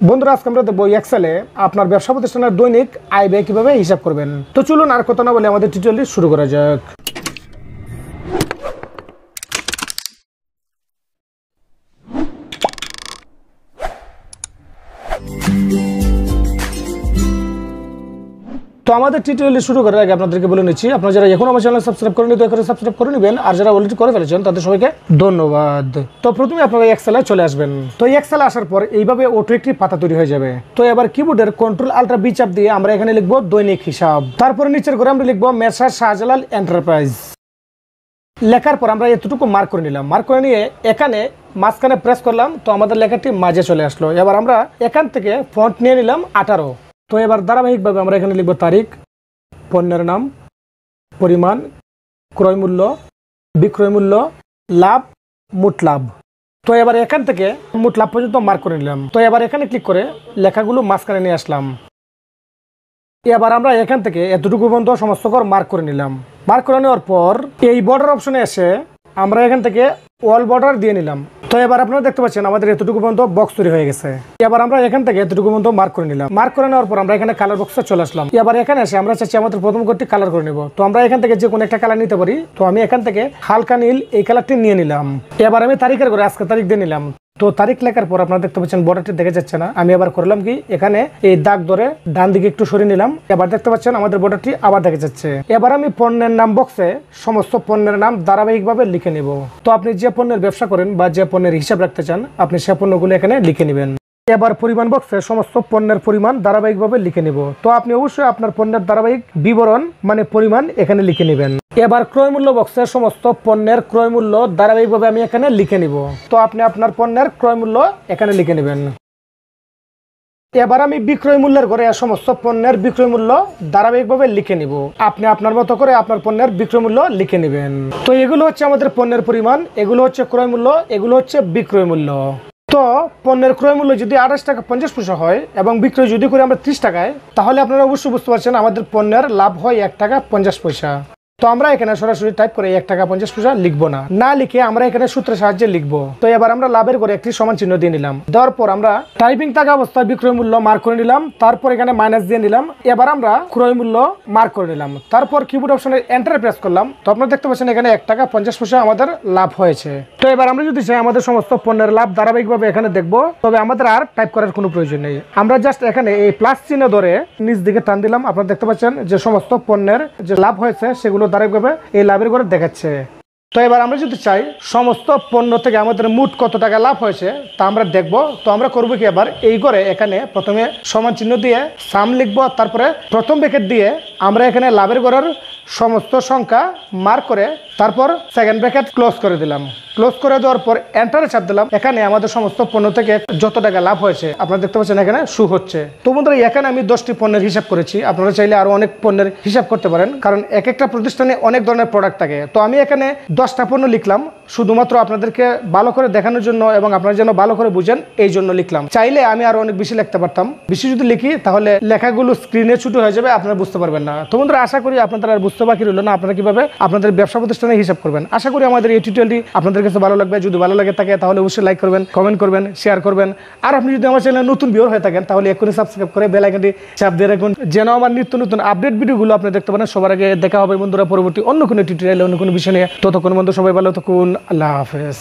বন্ধুরা আজকে আমরা দেখব এক্সেলে আপনার ব্যবসা প্রতিষ্ঠানের দৈনিক আয় ব্যয় কিভাবে হিসাব করবেন। তো চলুন আর কথা না বলে আমাদের টিউটোরিয়ালটি শুরু করা যাক। তো আমাদের টিউটোরিয়াল শুরু করার আগে আপনাদেরকে বলে নিচ্ছি, আপনারা যারা এখন আমার চ্যানেল সাবস্ক্রাইব করেনি দয়া করে সাবস্ক্রাইব করে নেবেন, আর যারা অলরেডি করে ফেলেছেন তাদের সবাইকে ধন্যবাদ। তো প্রথমে আপনারা এক্সেলে চলে আসবেন। তো এক্সেলে আসার পর এইভাবে অটো একটি পাতা তৈরি হয়ে যাবে। তো এবার কিবোর্ডের কন্ট্রোল আল্ট্রা বি চাপ দিয়ে আমরা এখানে লিখবো দৈনিক হিসাব। তারপরে নিচের ঘরে আমরা লিখবো মেসার শাহজালাল এন্টারপ্রাইজ। লেখার পর আমরা এতটুকু মার্ক করে নিলাম। মার্ক করে নিয়ে এখানে মাঝখানে প্রেস করলাম, তো আমাদের লেখাটি মাঝে চলে আসলো। এবার আমরা এখান থেকে ফন্ট নিয়ে নিলাম 18। তো এবার ধারাবাহিকভাবে আমরা এখানে লিখবো তারিখ, পণ্যের নাম, পরিমাণ, ক্রয় মূল্য, বিক্রয় মূল্য, লাভ, মোট লাভ। তো এবার এখান থেকে মোট লাভ পর্যন্ত মার্ক করে নিলাম। তো এবার এখানে ক্লিক করে লেখাগুলো মাঝখানে নিয়ে আসলাম। এবার আমরা এখান থেকে এতটুকু পর্যন্ত সমস্ত মার্ক করে নিলাম। মার্ক করে নেওয়ার পর এই বর্ডার অপশনে এসে আমরা এখান থেকে অল বর্ডার দিয়ে নিলাম। তো এবার আপনারা দেখতে পাচ্ছেন আমাদের এতটুকু পর্যন্ত বক্স তৈরি হয়ে গেছে। এবার আমরা এখান থেকে এতটুকু পর্যন্ত মার্ক করে নিলাম। মার্ক করে নেওয়ার পর আমরা এখানে কালার বক্সে চলে আসলাম। এবার এখানে এসে আমরা চাচ্ছি আমাদের প্রথম ঘরটি কালার করে নেব। তো আমরা এখান থেকে যে কোনো একটা কালার নিতে পারি। তো আমি এখান থেকে হালকা নীল এই কালারটি নিয়ে নিলাম। এবার আমি তারিখের ঘরে আজকে তারিখ দিয়ে নিলাম। তো তারিখ লেখার পর আপনারা দেখতে পাচ্ছেন বর্ডারটি দেখা যাচ্ছে না। আমি এবার করলাম কি, এখানে এই দাগ ধরে ডান দিকে একটু সরিয়ে নিলাম। এবার দেখতে পাচ্ছেন আমাদের বর্ডারটি আবার দেখা যাচ্ছে। এবার আমি পণ্যের নাম বক্সে সমস্ত পণ্যের নাম ধারাবাহিকভাবে লিখে নিব। তো আপনি যে পণ্যের ব্যবসা করেন বা যে পণ্যের হিসাব রাখতে চান আপনি সে পণ্যগুলো এখানে লিখে নেবেন। এবার পরিমাণ বক্সে সমস্ত পণ্যের পরিমাণ ধারাবাহিকভাবে লিখে নিব। তো আপনি অবশ্যই আপনার পণ্যের ধারাবাহিক বিবরণ মানে পরিমাণ এখানে লিখে নেবেন। এবার ক্রয় মূল্য বক্সে সমস্ত পণ্যের ক্রয় মূল্য ধারাবাহিকভাবে আমি এখানে লিখে নিব। তো আপনি আপনার পণ্যের ক্রয় মূল্য এখানে লিখে নেবেন। এবার আমি বিক্রয় মূল্যের ঘরে সমস্ত পণ্যের বিক্রয় মূল্য ধারাবাহিকভাবে লিখে নিব। আপনি আপনার মতো করে আপনার পণ্যের বিক্রয় মূল্য লিখে নেবেন। তো এগুলো হচ্ছে আমাদের পণ্যের পরিমাণ, এগুলো হচ্ছে ক্রয় মূল্য, এগুলো হচ্ছে বিক্রয় মূল্য। তো পণ্যের ক্রয় মূল্য যদি 28 টাকা 50 পয়সা হয় এবং বিক্রয় যদি করে আমরা 30 টাকায়, তাহলে আপনারা অবশ্যই বুঝতে পারছেন আমাদের পণ্যের লাভ হয় 1 টাকা 50 পয়সা। তো আমরা এখানে সরাসরি টাইপ করে 1 টাকা 50 পয়সা লিখবো না লিখে আমরা এখানে সূত্রের সাহায্যে লিখবো। তো এবার আমরা লাভের করে একটি সমান চিহ্ন দিয়ে নিলাম। দেওয়ার পর আমরা টাইপিং থাকা অবস্থায় বিক্রয় মূল্য মার্ক করে নিলাম। তারপর এখানে মাইনাস দিয়ে নিলাম। এবার আমরা ক্রয় মূল্য মার্ক করে নিলাম। তারপর কিবোর্ড অপশনে এন্টার প্রেস করলাম। তো আপনারা দেখতে পাচ্ছেন এখানে 1 টাকা 50 পয়সা আমাদের লাভ হয়েছে। তো এবার আমরা যদি চাই আমাদের সমস্ত পণ্যের লাভ ধারাবাহিকভাবে এখানে দেখবো, তবে আমাদের আর টাইপ করার কোনো প্রয়োজন নেই। আমরা জাস্ট এখানে এই প্লাস চিহ্ন ধরে নিচ দিকে টান দিলাম। আপনারা দেখতে পাচ্ছেন যে সমস্ত পণ্যের যে লাভ হয়েছে সেগুলো ধারাবাহিকভাবে এই লাভের ঘরে দেখাচ্ছে। তো এবার আমরা যদি চাই সমস্ত পণ্য থেকে আমাদের মোট কত টাকা লাভ হয়েছে তা আমরা দেখব। তো আমরা করবো কি, এবার এই ঘরে এখানে প্রথমে সমান চিহ্ন দিয়ে সাম লিখবো। তারপরে প্রথম ব্র্যাকেট দিয়ে আমরা এখানে লাভের ঘরের সমস্ত সংখ্যা মার্ক করে তারপর সেকেন্ড ব্র্যাকেট ক্লোজ করে দিলাম। ক্লোজ করে দেওয়ার পর এন্টারে চাপ দিলাম। এখানে আমাদের সমস্ত পণ্য থেকে যত টাকা লাভ হয়েছে আপনারা দেখতে পাচ্ছেন এখানে শো হচ্ছে। তো বন্ধুরা এখানে আমি 10টি পণ্যের হিসাব করেছি। আপনারা চাইলে আরো অনেক পণ্যের হিসাব করতে পারেন, কারণ এক একটা প্রতিষ্ঠানে অনেক ধরনের প্রোডাক্ট থাকে। তো আমি এখানে 10টা পণ্য লিখলাম শুধুমাত্র আপনাদেরকে ভালো করে দেখানোর জন্য এবং আপনারা যেন ভালো করে বুঝেন এই জন্য লিখলাম। চাইলে আমি আরো অনেক বেশি লিখতে পারতাম। বেশি যদি লিখি তাহলে লেখাগুলো স্ক্রিনে ছোট হয়ে যাবে, আপনারা বুঝতে পারবেন না। তো বন্ধুরা আশা করি আপনাদের আর বুঝতে বাকি রইল না আপনারা কিভাবে আপনাদের ব্যবসা প্রতিষ্ঠানে হিসাব করবেন। আশা করি আমাদের এই টিউটোরিয়ালটি আপনাদের কাছে ভালো লাগবে। যদি ভালো লাগে থাকে তাহলে অবশ্যই লাইক করবেন, কমেন্ট করবেন, শেয়ার করবেন। আর আপনি যদি আমার চ্যানেলে নতুন ভিউয়ার হয়ে থাকেন তাহলে এখনই সাবস্ক্রাইব করে বেল আইকনটি চাপ দিয়ে রাখুন, যেন আমার নিত্য নতুন আপডেট ভিডিওগুলো আপনি দেখতে পারেন সবার আগে। দেখা হবে বন্ধুরা পরবর্তী অন্য কোনো টিউটোরিয়ালে অন্য কোনো বিষয় নিয়ে। ততক্ষণ বন্ধু সবাই ভালো থাকুন। আল্লাহ হাফেজ।